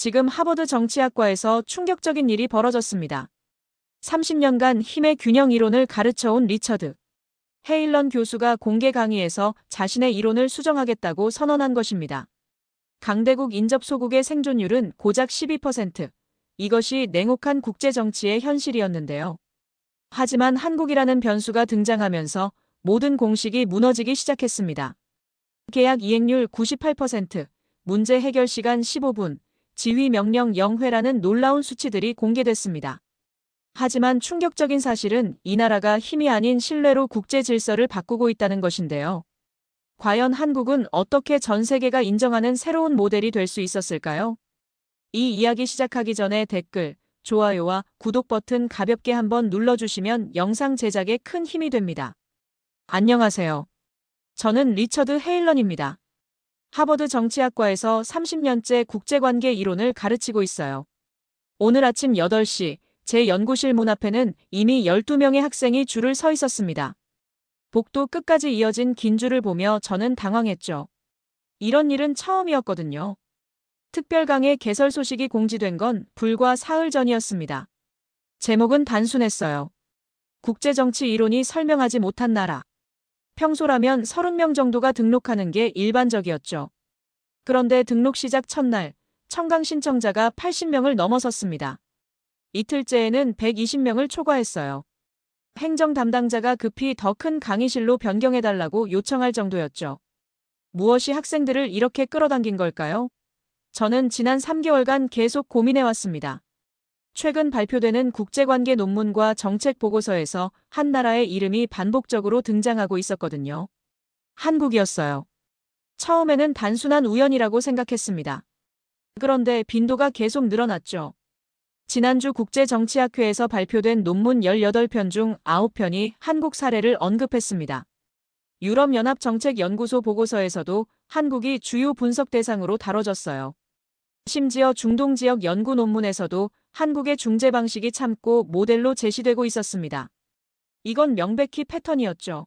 지금 하버드 정치학과에서 충격적인 일이 벌어졌습니다. 30년간 힘의 균형 이론을 가르쳐온 리처드 헤일런 교수가 공개 강의에서 자신의 이론을 수정하겠다고 선언한 것입니다. 강대국 인접 소국의 생존율은 고작 12%. 이것이 냉혹한 국제 정치의 현실이었는데요. 하지만 한국이라는 변수가 등장하면서 모든 공식이 무너지기 시작했습니다. 계약 이행률 98%, 문제 해결 시간 15분, 지휘 명령 0회라는 놀라운 수치들이 공개됐습니다. 하지만 충격적인 사실은 이 나라가 힘이 아닌 신뢰로 국제 질서를 바꾸고 있다는 것인데요. 과연 한국은 어떻게 전 세계가 인정하는 새로운 모델이 될 수 있었을까요? 이 이야기 시작하기 전에 댓글, 좋아요와 구독 버튼 가볍게 한번 눌러주시면 영상 제작에 큰 힘이 됩니다. 안녕하세요. 저는 리처드 헤일런입니다. 하버드 정치학과에서 30년째 국제관계 이론을 가르치고 있어요. 오늘 아침 8시 제 연구실 문 앞에는 이미 12명의 학생이 줄을 서 있었습니다. 복도 끝까지 이어진 긴 줄을 보며 저는 당황했죠. 이런 일은 처음이었거든요. 특별강의 개설 소식이 공지된 건 불과 사흘 전이었습니다. 제목은 단순했어요. 국제정치 이론이 설명하지 못한 나라. 평소라면 30명 정도가 등록하는 게 일반적이었죠. 그런데 등록 시작 첫날, 청강 신청자가 80명을 넘어섰습니다. 이틀째에는 120명을 초과했어요. 행정 담당자가 급히 더 큰 강의실로 변경해달라고 요청할 정도였죠. 무엇이 학생들을 이렇게 끌어당긴 걸까요? 저는 지난 3개월간 계속 고민해왔습니다. 최근 발표되는 국제관계 논문과 정책 보고서에서 한 나라의 이름이 반복적으로 등장하고 있었거든요. 한국이었어요. 처음에는 단순한 우연이라고 생각했습니다. 그런데 빈도가 계속 늘어났죠. 지난주 국제정치학회에서 발표된 논문 18편 중 9편이 한국 사례를 언급했습니다. 유럽연합정책연구소 보고서에서도 한국이 주요 분석 대상으로 다뤄졌어요. 심지어 중동 지역 연구 논문에서도 한국의 중재 방식이 참고 모델로 제시되고 있었습니다. 이건 명백히 패턴이었죠.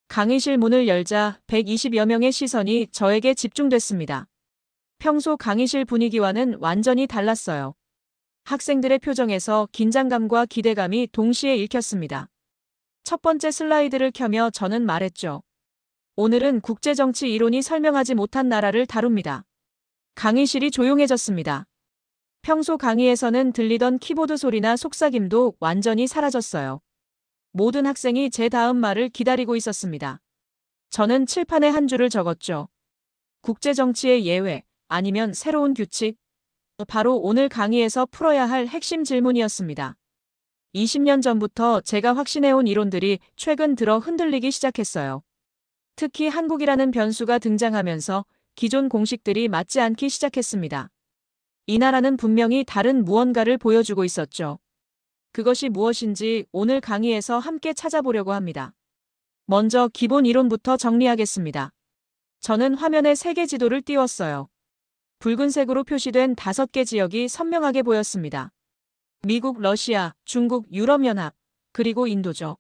강의실 문을 열자 120여 명의 시선이 저에게 집중됐습니다. 평소 강의실 분위기와는 완전히 달랐어요. 학생들의 표정에서 긴장감과 기대감이 동시에 읽혔습니다. 첫 번째 슬라이드를 켜며 저는 말했죠. 오늘은 국제정치 이론이 설명하지 못한 나라를 다룹니다. 강의실이 조용해졌습니다. 평소 강의에서는 들리던 키보드 소리나 속삭임도 완전히 사라졌어요. 모든 학생이 제 다음 말을 기다리고 있었습니다. 저는 칠판에 한 줄을 적었죠. 국제정치의 예외, 아니면 새로운 규칙? 바로 오늘 강의에서 풀어야 할 핵심 질문이었습니다. 20년 전부터 제가 확신해온 이론들이 최근 들어 흔들리기 시작했어요. 특히 한국이라는 변수가 등장하면서 기존 공식들이 맞지 않기 시작했습니다. 이 나라는 분명히 다른 무언가를 보여주고 있었죠. 그것이 무엇인지 오늘 강의에서 함께 찾아보려고 합니다. 먼저 기본 이론부터 정리하겠습니다. 저는 화면에 세계 지도를 띄웠어요. 붉은색으로 표시된 5개 지역이 선명하게 보였습니다. 미국, 러시아, 중국, 유럽연합, 그리고 인도죠.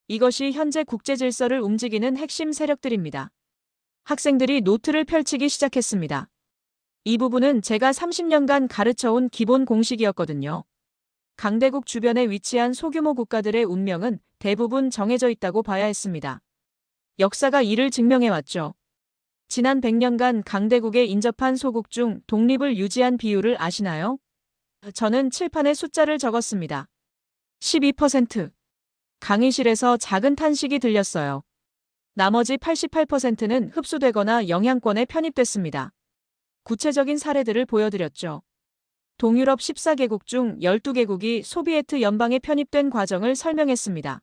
이것이 현재 국제 질서를 움직이는 핵심 세력들입니다. 학생들이 노트를 펼치기 시작했습니다. 이 부분은 제가 30년간 가르쳐온 기본 공식이었거든요. 강대국 주변에 위치한 소규모 국가들의 운명은 대부분 정해져 있다고 봐야 했습니다. 역사가 이를 증명해왔죠. 지난 100년간 강대국에 인접한 소국 중 독립을 유지한 비율을 아시나요? 저는 칠판에 숫자를 적었습니다. 12%. 강의실에서 작은 탄식이 들렸어요. 나머지 88%는 흡수되거나 영향권에 편입됐습니다. 구체적인 사례들을 보여드렸죠. 동유럽 14개국 중 12개국이 소비에트 연방에 편입된 과정을 설명했습니다.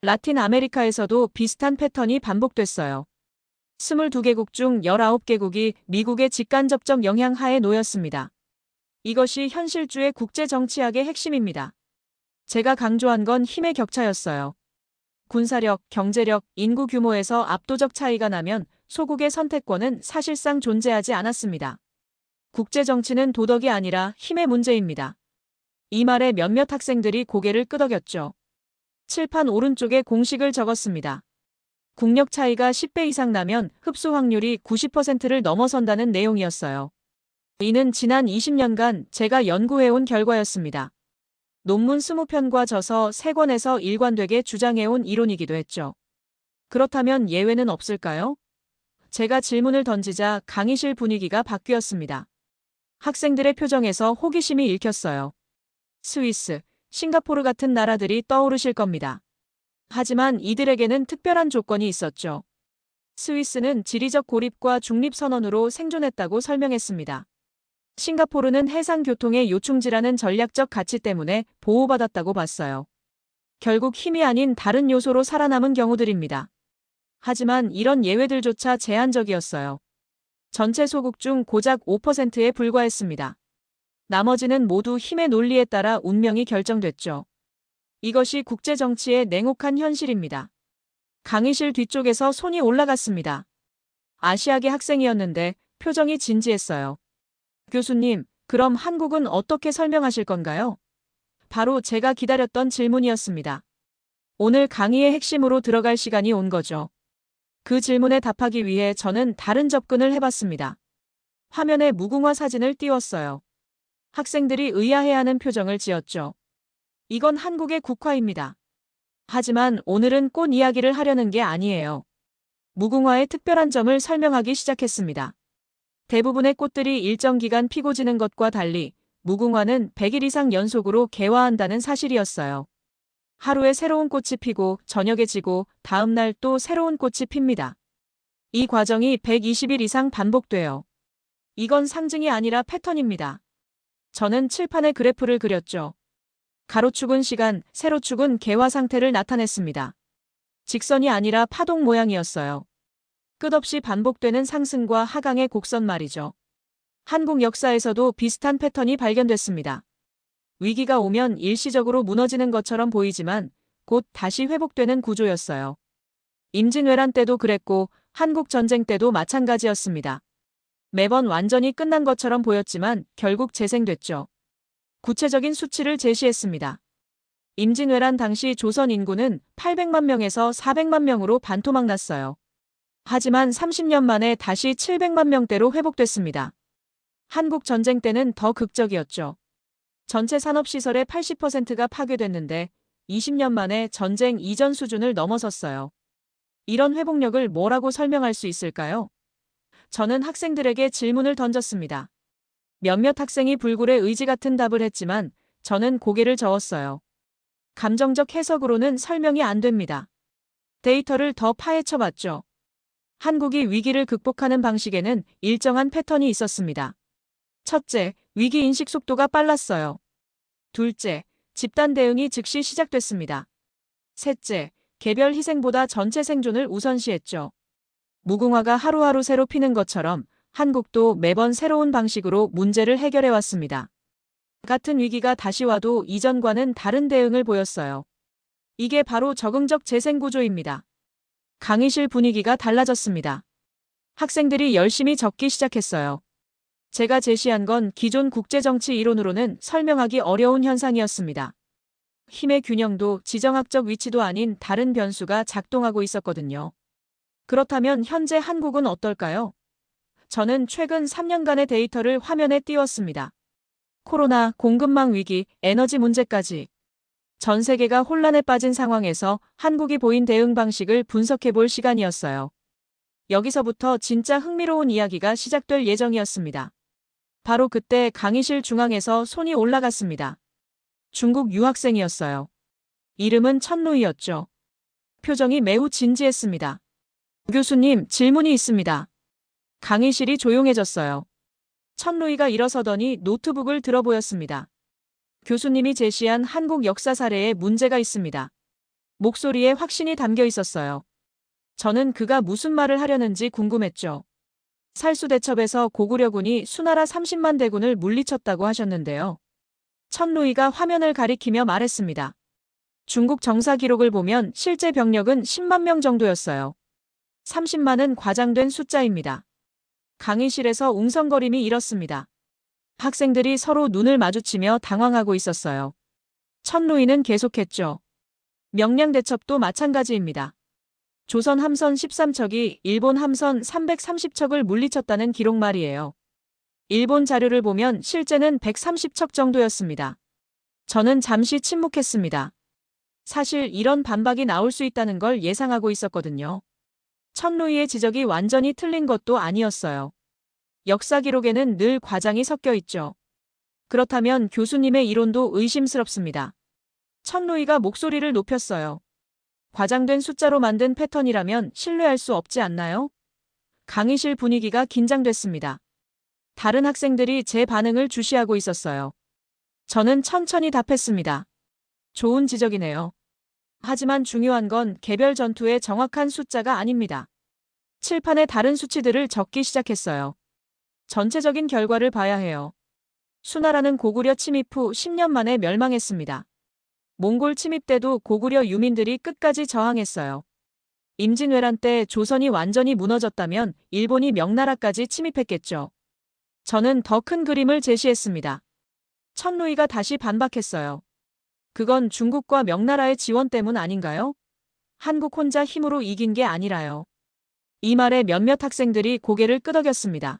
라틴 아메리카에서도 비슷한 패턴이 반복됐어요. 22개국 중 19개국이 미국의 직간접적 영향 하에 놓였습니다. 이것이 현실주의 국제정치학의 핵심입니다. 제가 강조한 건 힘의 격차였어요. 군사력, 경제력, 인구 규모에서 압도적 차이가 나면 소국의 선택권은 사실상 존재하지 않았습니다. 국제정치는 도덕이 아니라 힘의 문제입니다. 이 말에 몇몇 학생들이 고개를 끄덕였죠. 칠판 오른쪽에 공식을 적었습니다. 국력 차이가 10배 이상 나면 흡수 확률이 90%를 넘어선다는 내용이었어요. 이는 지난 20년간 제가 연구해온 결과였습니다. 논문 20편과 저서 3권에서 일관되게 주장해온 이론이기도 했죠. 그렇다면 예외는 없을까요? 제가 질문을 던지자 강의실 분위기가 바뀌었습니다. 학생들의 표정에서 호기심이 읽혔어요. 스위스, 싱가포르 같은 나라들이 떠오르실 겁니다. 하지만 이들에게는 특별한 조건이 있었죠. 스위스는 지리적 고립과 중립선언으로 생존했다고 설명했습니다. 싱가포르는 해상교통의 요충지라는 전략적 가치 때문에 보호받았다고 봤어요. 결국 힘이 아닌 다른 요소로 살아남은 경우들입니다. 하지만 이런 예외들조차 제한적이었어요. 전체 소국 중 고작 5%에 불과했습니다. 나머지는 모두 힘의 논리에 따라 운명이 결정됐죠. 이것이 국제정치의 냉혹한 현실입니다. 강의실 뒤쪽에서 손이 올라갔습니다. 아시아계 학생이었는데 표정이 진지했어요. 교수님, 그럼 한국은 어떻게 설명하실 건가요? 바로 제가 기다렸던 질문이었습니다. 오늘 강의의 핵심으로 들어갈 시간이 온 거죠. 그 질문에 답하기 위해 저는 다른 접근을 해봤습니다. 화면에 무궁화 사진을 띄웠어요. 학생들이 의아해하는 표정을 지었죠. 이건 한국의 국화입니다. 하지만 오늘은 꽃 이야기를 하려는 게 아니에요. 무궁화의 특별한 점을 설명하기 시작했습니다. 대부분의 꽃들이 일정 기간 피고 지는 것과 달리 무궁화는 100일 이상 연속으로 개화한다는 사실이었어요. 하루에 새로운 꽃이 피고 저녁에 지고 다음 날 또 새로운 꽃이 핍니다. 이 과정이 120일 이상 반복돼요. 이건 상징이 아니라 패턴입니다. 저는 칠판에 그래프를 그렸죠. 가로축은 시간, 세로축은 개화 상태를 나타냈습니다. 직선이 아니라 파동 모양이었어요. 끝없이 반복되는 상승과 하강의 곡선 말이죠. 한국 역사에서도 비슷한 패턴이 발견됐습니다. 위기가 오면 일시적으로 무너지는 것처럼 보이지만 곧 다시 회복되는 구조였어요. 임진왜란 때도 그랬고 한국 전쟁 때도 마찬가지였습니다. 매번 완전히 끝난 것처럼 보였지만 결국 재생됐죠. 구체적인 수치를 제시했습니다. 임진왜란 당시 조선 인구는 800만 명에서 400만 명으로 반토막 났어요. 하지만 30년 만에 다시 700만 명대로 회복됐습니다. 한국 전쟁 때는 더 극적이었죠. 전체 산업시설의 80%가 파괴됐는데 20년 만에 전쟁 이전 수준을 넘어섰어요. 이런 회복력을 뭐라고 설명할 수 있을까요? 저는 학생들에게 질문을 던졌습니다. 몇몇 학생이 불굴의 의지 같은 답을 했지만 저는 고개를 저었어요. 감정적 해석으로는 설명이 안 됩니다. 데이터를 더 파헤쳐 봤죠. 한국이 위기를 극복하는 방식에는 일정한 패턴이 있었습니다. 첫째, 위기 인식 속도가 빨랐어요. 둘째, 집단 대응이 즉시 시작됐습니다. 셋째, 개별 희생보다 전체 생존을 우선시했죠. 무궁화가 하루하루 새로 피는 것처럼 한국도 매번 새로운 방식으로 문제를 해결해 왔습니다. 같은 위기가 다시 와도 이전과는 다른 대응을 보였어요. 이게 바로 적응적 재생 구조입니다. 강의실 분위기가 달라졌습니다. 학생들이 열심히 적기 시작했어요. 제가 제시한 건 기존 국제정치 이론으로는 설명하기 어려운 현상이었습니다. 힘의 균형도 지정학적 위치도 아닌 다른 변수가 작동하고 있었거든요. 그렇다면 현재 한국은 어떨까요? 저는 최근 3년간의 데이터를 화면에 띄웠습니다. 코로나, 공급망 위기, 에너지 문제까지. 전 세계가 혼란에 빠진 상황에서 한국이 보인 대응 방식을 분석해 볼 시간이었어요. 여기서부터 진짜 흥미로운 이야기가 시작될 예정이었습니다. 바로 그때 강의실 중앙에서 손이 올라갔습니다. 중국 유학생이었어요. 이름은 천루이였죠. 표정이 매우 진지했습니다. 교수님, 질문이 있습니다. 강의실이 조용해졌어요. 천루이가 일어서더니 노트북을 들어 보였습니다. 교수님이 제시한 한국 역사 사례에 문제가 있습니다. 목소리에 확신이 담겨 있었어요. 저는 그가 무슨 말을 하려는지 궁금했죠. 살수대첩에서 고구려군이 수나라 30만 대군을 물리쳤다고 하셨는데요. 천루이가 화면을 가리키며 말했습니다. 중국 정사 기록을 보면 실제 병력은 10만 명 정도였어요. 30만은 과장된 숫자입니다. 강의실에서 웅성거림이 일었습니다. 학생들이 서로 눈을 마주치며 당황하고 있었어요. 천루이는 계속했죠. 명량대첩도 마찬가지입니다. 조선 함선 13척이 일본 함선 330척을 물리쳤다는 기록 말이에요. 일본 자료를 보면 실제는 130척 정도였습니다. 저는 잠시 침묵했습니다. 사실 이런 반박이 나올 수 있다는 걸 예상하고 있었거든요. 천루이의 지적이 완전히 틀린 것도 아니었어요. 역사 기록에는 늘 과장이 섞여 있죠. 그렇다면 교수님의 이론도 의심스럽습니다. 천루이가 목소리를 높였어요. 과장된 숫자로 만든 패턴이라면 신뢰할 수 없지 않나요? 강의실 분위기가 긴장됐습니다. 다른 학생들이 제 반응을 주시하고 있었어요. 저는 천천히 답했습니다. 좋은 지적이네요. 하지만 중요한 건 개별 전투의 정확한 숫자가 아닙니다. 칠판에 다른 수치들을 적기 시작했어요. 전체적인 결과를 봐야 해요. 수나라는 고구려 침입 후 10년 만에 멸망했습니다. 몽골 침입 때도 고구려 유민들이 끝까지 저항했어요. 임진왜란 때 조선이 완전히 무너졌다면 일본이 명나라까지 침입했겠죠. 저는 더 큰 그림을 제시했습니다. 천루이가 다시 반박했어요. 그건 중국과 명나라의 지원 때문 아닌가요? 한국 혼자 힘으로 이긴 게 아니라요. 이 말에 몇몇 학생들이 고개를 끄덕였습니다.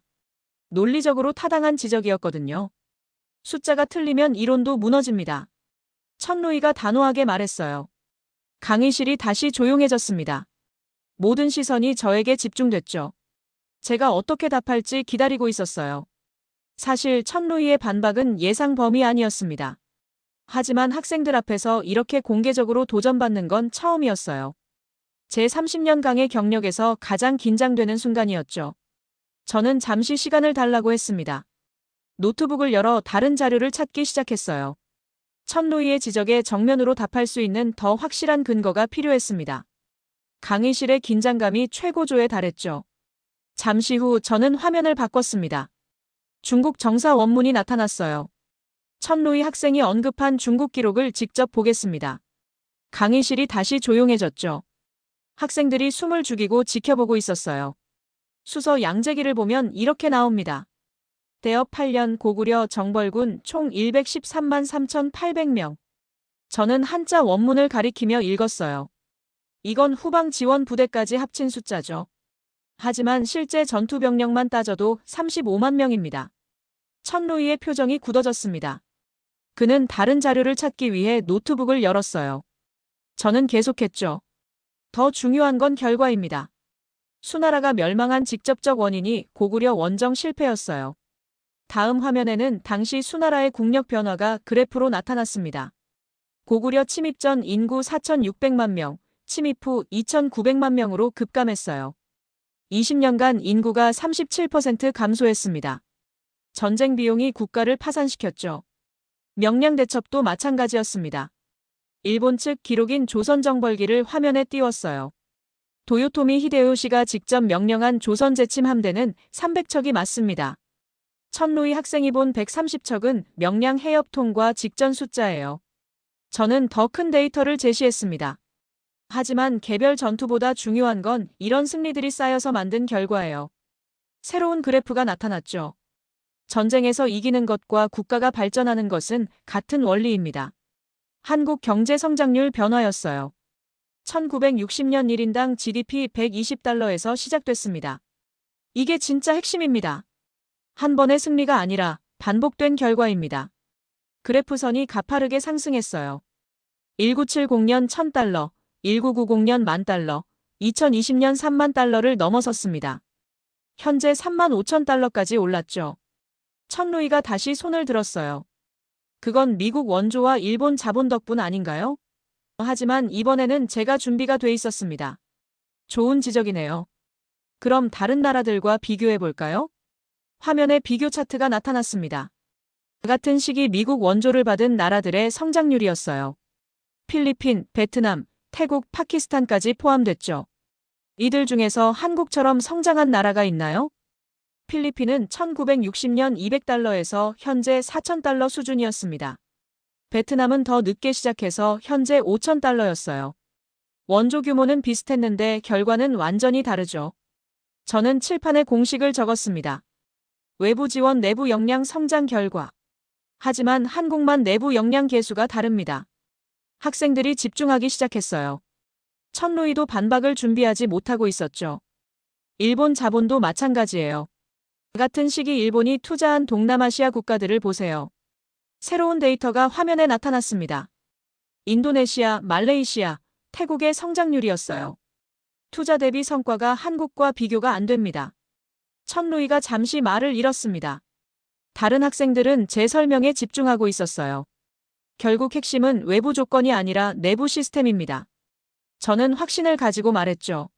논리적으로 타당한 지적이었거든요. 숫자가 틀리면 이론도 무너집니다. 천루이가 단호하게 말했어요. 강의실이 다시 조용해졌습니다. 모든 시선이 저에게 집중됐죠. 제가 어떻게 답할지 기다리고 있었어요. 사실 천루이의 반박은 예상 범위 아니었습니다. 하지만 학생들 앞에서 이렇게 공개적으로 도전받는 건 처음이었어요. 제 30년 강의 경력에서 가장 긴장되는 순간이었죠. 저는 잠시 시간을 달라고 했습니다. 노트북을 열어 다른 자료를 찾기 시작했어요. 천루이의 지적에 정면으로 답할 수 있는 더 확실한 근거가 필요했습니다. 강의실의 긴장감이 최고조에 달했죠. 잠시 후 저는 화면을 바꿨습니다. 중국 정사 원문이 나타났어요. 천루이 학생이 언급한 중국 기록을 직접 보겠습니다. 강의실이 다시 조용해졌죠. 학생들이 숨을 죽이고 지켜보고 있었어요. 수서 양재기를 보면 이렇게 나옵니다. 대업 8년 고구려 정벌군 총 113만 3,800명. 저는 한자 원문을 가리키며 읽었어요. 이건 후방 지원 부대까지 합친 숫자죠. 하지만 실제 전투 병력만 따져도 35만 명입니다. 천루이의 표정이 굳어졌습니다. 그는 다른 자료를 찾기 위해 노트북을 열었어요. 저는 계속했죠. 더 중요한 건 결과입니다. 수나라가 멸망한 직접적 원인이 고구려 원정 실패였어요. 다음 화면에는 당시 수나라의 국력 변화가 그래프로 나타났습니다. 고구려 침입 전 인구 4,600만 명, 침입 후 2,900만 명으로 급감했어요. 20년간 인구가 37% 감소했습니다. 전쟁 비용이 국가를 파산시켰죠. 명량 대첩도 마찬가지였습니다. 일본 측 기록인 조선정벌기를 화면에 띄웠어요. 도요토미 히데요시가 직접 명령한 조선 제침 함대는 300척이 맞습니다. 천루이 학생이 본 130척은 명량 해협통과 직전 숫자예요. 저는 더 큰 데이터를 제시했습니다. 하지만 개별 전투보다 중요한 건 이런 승리들이 쌓여서 만든 결과예요. 새로운 그래프가 나타났죠. 전쟁에서 이기는 것과 국가가 발전하는 것은 같은 원리입니다. 한국 경제 성장률 변화였어요. 1960년 1인당 GDP 120달러에서 시작됐습니다. 이게 진짜 핵심입니다. 한 번의 승리가 아니라 반복된 결과입니다. 그래프선이 가파르게 상승했어요. 1970년 1000달러, 1990년 10,000달러, 2020년 3만 달러를 넘어섰습니다. 현재 3만 5천 달러까지 올랐죠. 천루이가 다시 손을 들었어요. 그건 미국 원조와 일본 자본 덕분 아닌가요? 하지만 이번에는 제가 준비가 돼 있었습니다. 좋은 지적이네요. 그럼 다른 나라들과 비교해 볼까요? 화면에 비교 차트가 나타났습니다. 같은 시기 미국 원조를 받은 나라들의 성장률이었어요. 필리핀, 베트남, 태국, 파키스탄까지 포함됐죠. 이들 중에서 한국처럼 성장한 나라가 있나요? 필리핀은 1960년 200달러에서 현재 4,000달러 수준이었습니다. 베트남은 더 늦게 시작해서 현재 5,000달러였어요. 원조 규모는 비슷했는데 결과는 완전히 다르죠. 저는 칠판에 공식을 적었습니다. 외부 지원 내부 역량 성장 결과. 하지만 한국만 내부 역량 계수가 다릅니다. 학생들이 집중하기 시작했어요. 천루이도 반박을 준비하지 못하고 있었죠. 일본 자본도 마찬가지예요. 같은 시기 일본이 투자한 동남아시아 국가들을 보세요. 새로운 데이터가 화면에 나타났습니다. 인도네시아, 말레이시아, 태국의 성장률이었어요. 투자 대비 성과가 한국과 비교가 안 됩니다. 천루이가 잠시 말을 잃었습니다. 다른 학생들은 제 설명에 집중하고 있었어요. 결국 핵심은 외부 조건이 아니라 내부 시스템입니다. 저는 확신을 가지고 말했죠.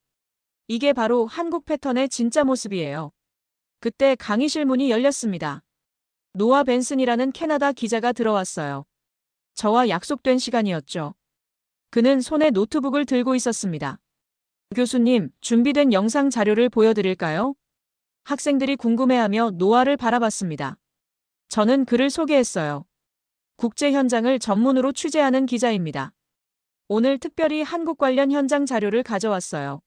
이게 바로 한국 패턴의 진짜 모습이에요. 그때 강의실 문이 열렸습니다. 노아 벤슨이라는 캐나다 기자가 들어왔어요. 저와 약속된 시간이었죠. 그는 손에 노트북을 들고 있었습니다. 교수님, 준비된 영상 자료를 보여드릴까요? 학생들이 궁금해하며 노아를 바라봤습니다. 저는 그를 소개했어요. 국제 현장을 전문으로 취재하는 기자입니다. 오늘 특별히 한국 관련 현장 자료를 가져왔어요.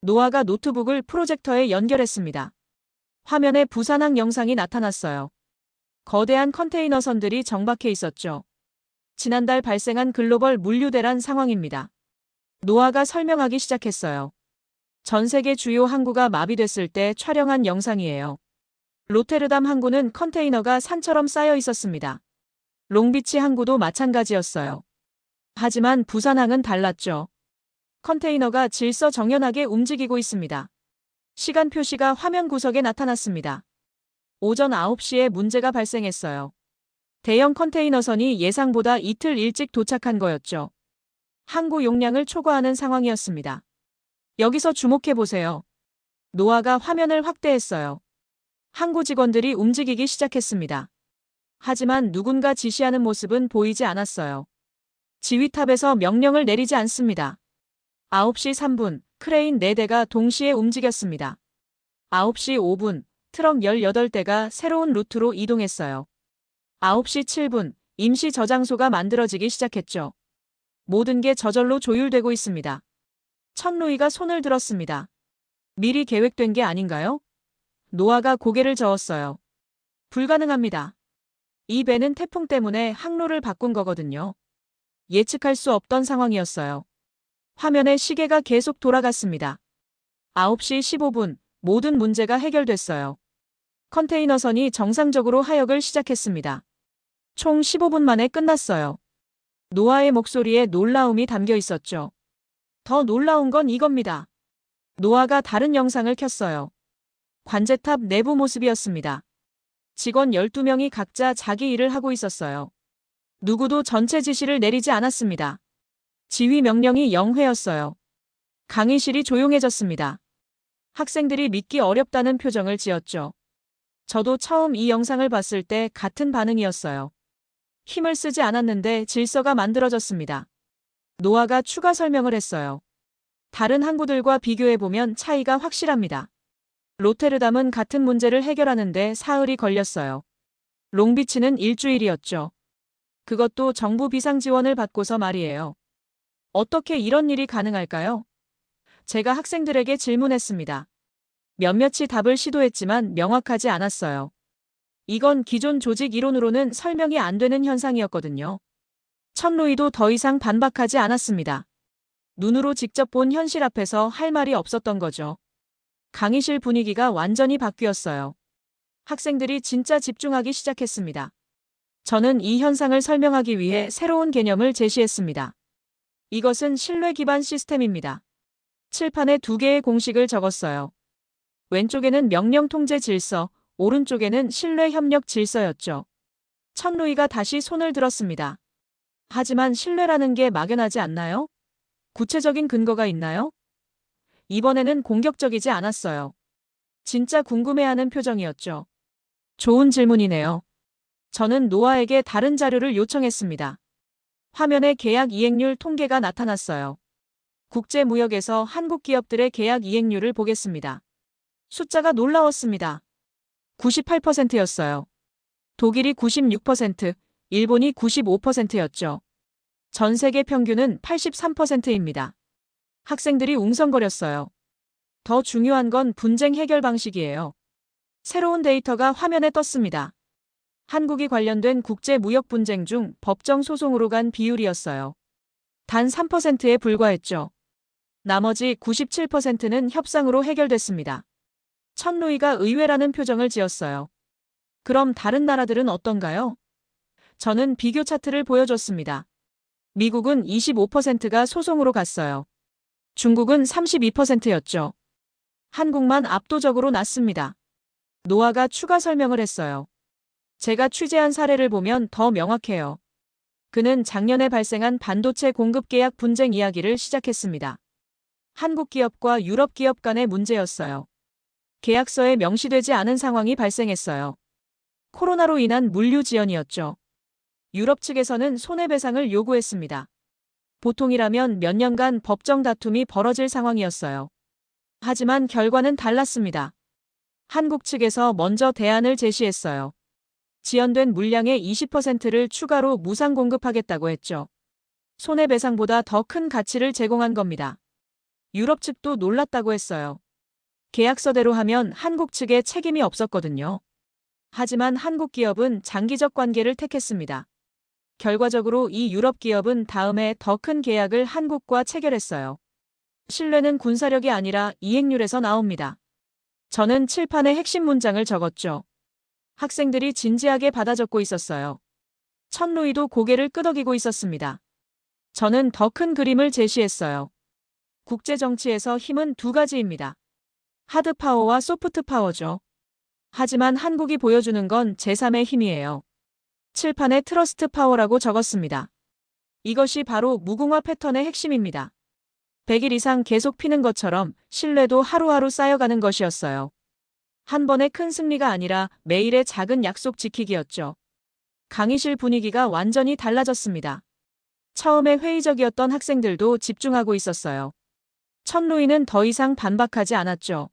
노아가 노트북을 프로젝터에 연결했습니다. 화면에 부산항 영상이 나타났어요. 거대한 컨테이너선들이 정박해 있었죠. 지난달 발생한 글로벌 물류 대란 상황입니다. 노아가 설명하기 시작했어요. 전 세계 주요 항구가 마비됐을 때 촬영한 영상이에요. 로테르담 항구는 컨테이너가 산처럼 쌓여 있었습니다. 롱비치 항구도 마찬가지였어요. 하지만 부산항은 달랐죠. 컨테이너가 질서정연하게 움직이고 있습니다. 시간 표시가 화면 구석에 나타났습니다. 오전 9시에 문제가 발생했어요. 대형 컨테이너선이 예상보다 이틀 일찍 도착한 거였죠. 항구 용량을 초과하는 상황이었습니다. 여기서 주목해보세요. 노아가 화면을 확대했어요. 항구 직원들이 움직이기 시작했습니다. 하지만 누군가 지시하는 모습은 보이지 않았어요. 지휘탑에서 명령을 내리지 않습니다. 9시 3분, 크레인 4대가 동시에 움직였습니다. 9시 5분, 트럭 18대가 새로운 루트로 이동했어요. 9시 7분, 임시 저장소가 만들어지기 시작했죠. 모든 게 저절로 조율되고 있습니다. 천루이가 손을 들었습니다. 미리 계획된 게 아닌가요? 노아가 고개를 저었어요. 불가능합니다. 이 배는 태풍 때문에 항로를 바꾼 거거든요. 예측할 수 없던 상황이었어요. 화면에 시계가 계속 돌아갔습니다. 9시 15분, 모든 문제가 해결됐어요. 컨테이너선이 정상적으로 하역을 시작했습니다. 총 15분 만에 끝났어요. 노아의 목소리에 놀라움이 담겨 있었죠. 더 놀라운 건 이겁니다. 노아가 다른 영상을 켰어요. 관제탑 내부 모습이었습니다. 직원 12명이 각자 자기 일을 하고 있었어요. 누구도 전체 지시를 내리지 않았습니다. 지휘 명령이 영회였어요. 강의실이 조용해졌습니다. 학생들이 믿기 어렵다는 표정을 지었죠. 저도 처음 이 영상을 봤을 때 같은 반응이었어요. 힘을 쓰지 않았는데 질서가 만들어졌습니다. 노아가 추가 설명을 했어요. 다른 항구들과 비교해보면 차이가 확실합니다. 로테르담은 같은 문제를 해결하는데 사흘이 걸렸어요. 롱비치는 일주일이었죠. 그것도 정부 비상 지원을 받고서 말이에요. 어떻게 이런 일이 가능할까요? 제가 학생들에게 질문했습니다. 몇몇이 답을 시도했지만 명확하지 않았어요. 이건 기존 조직 이론으로는 설명이 안 되는 현상이었거든요. 천루이도 더 이상 반박하지 않았습니다. 눈으로 직접 본 현실 앞에서 할 말이 없었던 거죠. 강의실 분위기가 완전히 바뀌었어요. 학생들이 진짜 집중하기 시작했습니다. 저는 이 현상을 설명하기 위해 새로운 개념을 제시했습니다. 이것은 신뢰 기반 시스템입니다. 칠판에 2개의 공식을 적었어요. 왼쪽에는 명령 통제 질서, 오른쪽에는 신뢰 협력 질서였죠. 천루이가 다시 손을 들었습니다. 하지만 신뢰라는 게 막연하지 않나요? 구체적인 근거가 있나요? 이번에는 공격적이지 않았어요. 진짜 궁금해하는 표정이었죠. 좋은 질문이네요. 저는 노아에게 다른 자료를 요청했습니다. 화면에 계약 이행률 통계가 나타났어요. 국제무역에서 한국 기업들의 계약 이행률을 보겠습니다. 숫자가 놀라웠습니다. 98%였어요. 독일이 96%, 일본이 95%였죠. 전 세계 평균은 83%입니다. 학생들이 웅성거렸어요. 더 중요한 건 분쟁 해결 방식이에요. 새로운 데이터가 화면에 떴습니다. 한국이 관련된 국제 무역 분쟁 중 법정 소송으로 간 비율이었어요. 단 3%에 불과했죠. 나머지 97%는 협상으로 해결됐습니다. 천루이가 의외라는 표정을 지었어요. 그럼 다른 나라들은 어떤가요? 저는 비교 차트를 보여줬습니다. 미국은 25%가 소송으로 갔어요. 중국은 32%였죠. 한국만 압도적으로 낮습니다. 노아가 추가 설명을 했어요. 제가 취재한 사례를 보면 더 명확해요. 그는 작년에 발생한 반도체 공급 계약 분쟁 이야기를 시작했습니다. 한국 기업과 유럽 기업 간의 문제였어요. 계약서에 명시되지 않은 상황이 발생했어요. 코로나로 인한 물류 지연이었죠. 유럽 측에서는 손해배상을 요구했습니다. 보통이라면 몇 년간 법정 다툼이 벌어질 상황이었어요. 하지만 결과는 달랐습니다. 한국 측에서 먼저 대안을 제시했어요. 지연된 물량의 20%를 추가로 무상 공급하겠다고 했죠. 손해배상보다 더 큰 가치를 제공한 겁니다. 유럽 측도 놀랐다고 했어요. 계약서대로 하면 한국 측에 책임이 없었거든요. 하지만 한국 기업은 장기적 관계를 택했습니다. 결과적으로 이 유럽 기업은 다음해 더 큰 계약을 한국과 체결했어요. 신뢰는 군사력이 아니라 이행률에서 나옵니다. 저는 칠판에 핵심 문장을 적었죠. 학생들이 진지하게 받아 적고 있었어요. 천루이도 고개를 끄덕이고 있었습니다. 저는 더 큰 그림을 제시했어요. 국제 정치에서 힘은 두 가지입니다. 하드 파워와 소프트 파워죠. 하지만 한국이 보여주는 건 제3의 힘이에요. 칠판에 트러스트 파워라고 적었습니다. 이것이 바로 무궁화 패턴의 핵심입니다. 100일 이상 계속 피는 것처럼 신뢰도 하루하루 쌓여가는 것이었어요. 한 번의 큰 승리가 아니라 매일의 작은 약속 지키기였죠. 강의실 분위기가 완전히 달라졌습니다. 처음에 회의적이었던 학생들도 집중하고 있었어요. 천루이는 더 이상 반박하지 않았죠.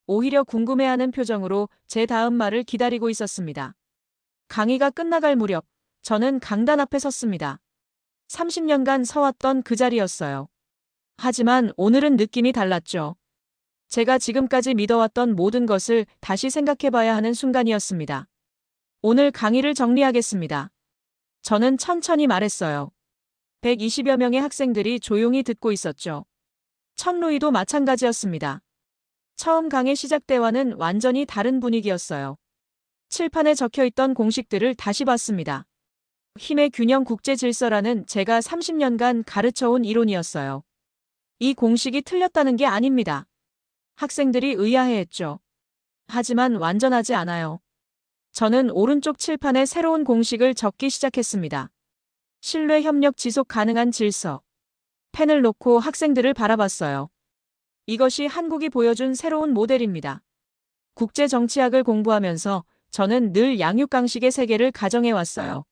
오히려 궁금해하는 표정으로 제 다음 말을 기다리고 있었습니다. 강의가 끝나갈 무렵 저는 강단 앞에 섰습니다. 30년간 서왔던 그 자리였어요. 하지만 오늘은 느낌이 달랐죠. 제가 지금까지 믿어왔던 모든 것을 다시 생각해봐야 하는 순간이었습니다. 오늘 강의를 정리하겠습니다. 저는 천천히 말했어요. 120여 명의 학생들이 조용히 듣고 있었죠. 천루이도 마찬가지였습니다. 처음 강의 시작 때와는 완전히 다른 분위기였어요. 칠판에 적혀있던 공식들을 다시 봤습니다. 힘의 균형 국제 질서라는 제가 30년간 가르쳐온 이론이었어요. 이 공식이 틀렸다는 게 아닙니다. 학생들이 의아해했죠. 하지만 완전하지 않아요. 저는 오른쪽 칠판에 새로운 공식을 적기 시작했습니다. 신뢰 협력 지속 가능한 질서. 펜을 놓고 학생들을 바라봤어요. 이것이 한국이 보여준 새로운 모델입니다. 국제 정치학을 공부하면서 저는 늘 양육강식의 세계를 가정해왔어요.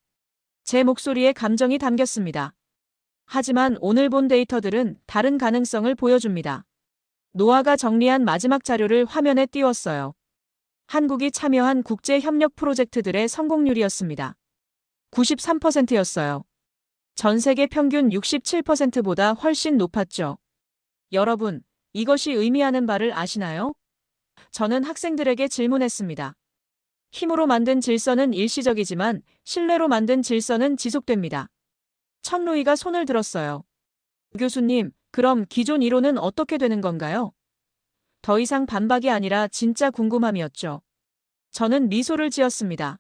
제 목소리에 감정이 담겼습니다. 하지만 오늘 본 데이터들은 다른 가능성을 보여줍니다. 노아가 정리한 마지막 자료를 화면에 띄웠어요. 한국이 참여한 국제 협력 프로젝트들의 성공률이었습니다. 93%였어요. 전 세계 평균 67%보다 훨씬 높았죠. 여러분, 이것이 의미하는 바를 아시나요? 저는 학생들에게 질문했습니다. 힘으로 만든 질서는 일시적이지만 신뢰로 만든 질서는 지속됩니다. 천루이가 손을 들었어요. 교수님, 그럼 기존 이론은 어떻게 되는 건가요? 더 이상 반박이 아니라 진짜 궁금함이었죠. 저는 미소를 지었습니다.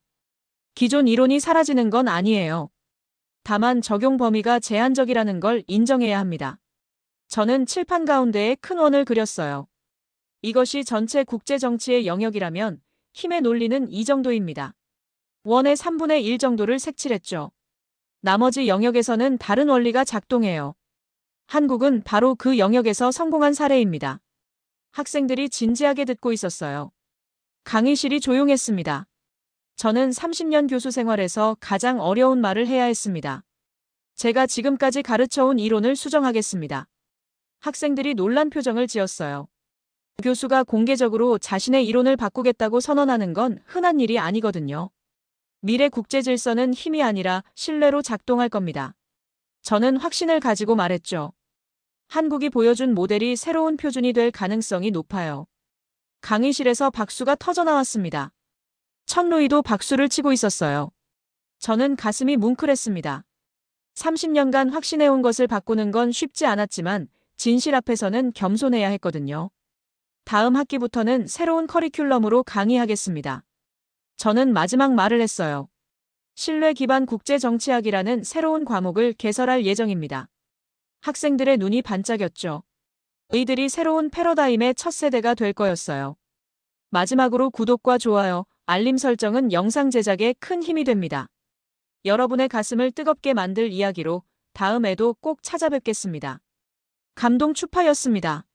기존 이론이 사라지는 건 아니에요. 다만 적용 범위가 제한적이라는 걸 인정해야 합니다. 저는 칠판 가운데에 큰 원을 그렸어요. 이것이 전체 국제 정치의 영역이라면 힘의 논리는 이 정도입니다. 원의 3분의 1 정도를 색칠했죠. 나머지 영역에서는 다른 원리가 작동해요. 한국은 바로 그 영역에서 성공한 사례입니다. 학생들이 진지하게 듣고 있었어요. 강의실이 조용했습니다. 저는 30년 교수 생활에서 가장 어려운 말을 해야 했습니다. 제가 지금까지 가르쳐온 이론을 수정하겠습니다. 학생들이 놀란 표정을 지었어요. 교수가 공개적으로 자신의 이론을 바꾸겠다고 선언하는 건 흔한 일이 아니거든요. 미래 국제 질서는 힘이 아니라 신뢰로 작동할 겁니다. 저는 확신을 가지고 말했죠. 한국이 보여준 모델이 새로운 표준이 될 가능성이 높아요. 강의실에서 박수가 터져나왔습니다. 천루이도 박수를 치고 있었어요. 저는 가슴이 뭉클했습니다. 30년간 확신해온 것을 바꾸는 건 쉽지 않았지만 진실 앞에서는 겸손해야 했거든요. 다음 학기부터는 새로운 커리큘럼으로 강의하겠습니다. 저는 마지막 말을 했어요. 신뢰 기반 국제 정치학이라는 새로운 과목을 개설할 예정입니다. 학생들의 눈이 반짝였죠. 이들이 새로운 패러다임의 첫 세대가 될 거였어요. 마지막으로 구독과 좋아요, 알림 설정은 영상 제작에 큰 힘이 됩니다. 여러분의 가슴을 뜨겁게 만들 이야기로 다음에도 꼭 찾아뵙겠습니다. 감동 추파였습니다.